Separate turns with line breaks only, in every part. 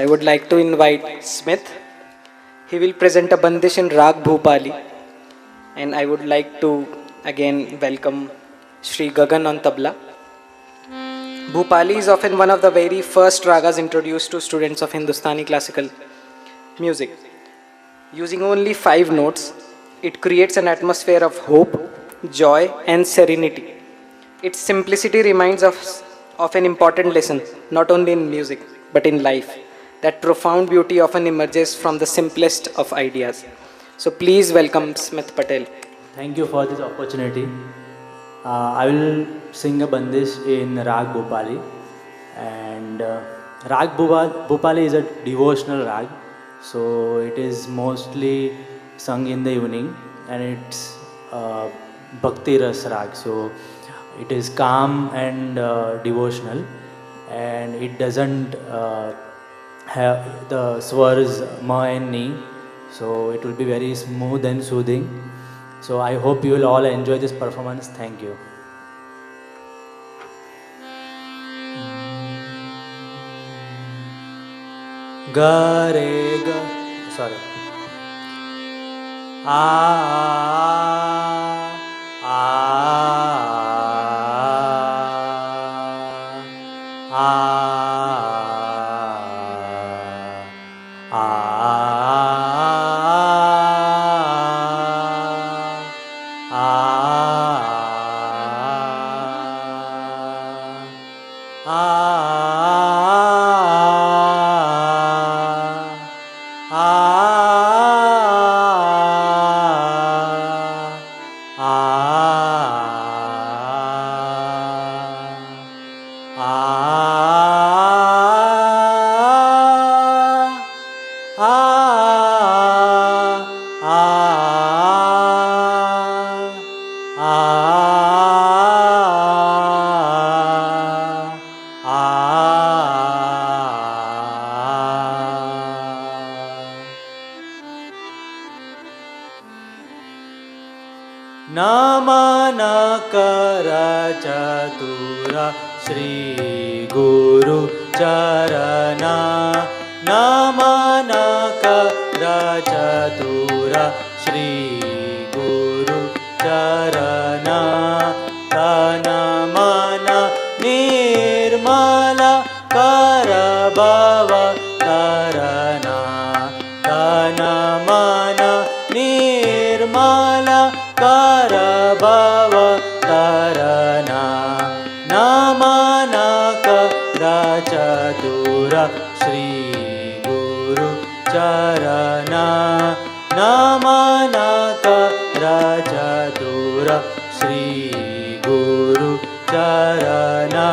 I would like to invite Smith. He will present a bandish in Rag Bhupali. And I would like to again welcome Shri Gagan on tabla. Bhupali is often one of the very first ragas introduced to students of Hindustani classical music. Using only 5 notes, it creates an atmosphere of hope, joy, and serenity. Its simplicity reminds us of an important lesson, not only in music, but in life, that profound beauty often emerges from the simplest of ideas. So please welcome Smith Patel.
Thank you for this opportunity. I will sing a bandish in Rag Bhupali. And Rag Bhupali is a devotional rag. So it is mostly sung in the evening, and it's Bhakti Ras rag. So it is calm and devotional, and it doesn't have the swars ma and ni. So it will be very smooth and soothing. So I hope you will all enjoy this performance. Thank you. Ga re ga, sorry. नमन कर चतुर श्री गुरु चरणा, नमन कर चतुर श्री गुरु चरणा, तन मन निर्मल कर भव तरना, तन मन निर्मल कर भव तरना, नमन कर चतुर श्री गुरु चरणा, नमन कर चतुर श्री गुरु चरणा.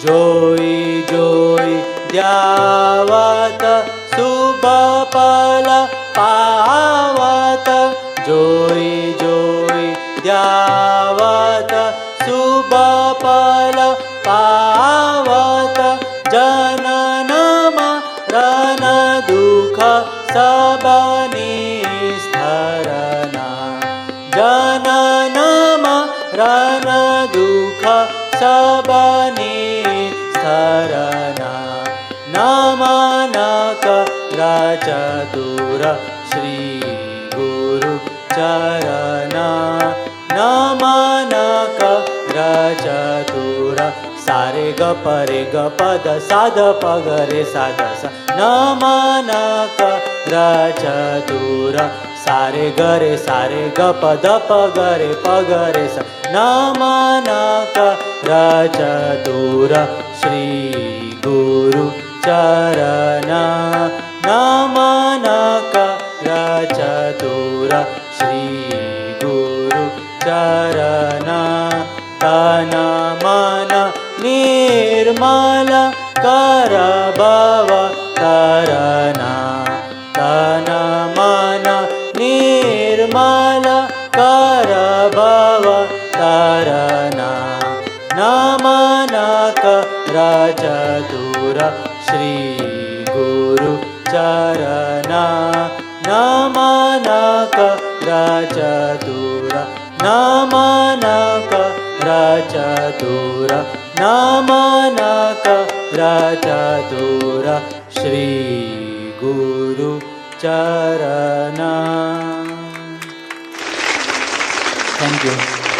जोई जोई द्यावत शुभ फल पावत, जोई जोई द्यावत शुभ फल पावत, जनन मरण दुख सब निस्तरना, जनन मरण दुख सब निस्तरना, नमन कर चतुर श्री गुरु चरणा, नमन कर चतुर सारे ग परे ग पद साध पग रे साध सा, नमन कर चतुर सारे ग रे सारे ग पद पग रे सा, नमन कर चतुर श्री गुरु चरणा, नमन कर चतुर श्री गुरु चरणा, तन मन निर्मल कर भव तरना, तन मन निर्मल कर भव तरना, नमन कर चतुर श्री गुरु चरणा, नमन कर चतुर, नमन नामानक रचतुर नामानक रचतुर श्री गुरु चरण. Thank you.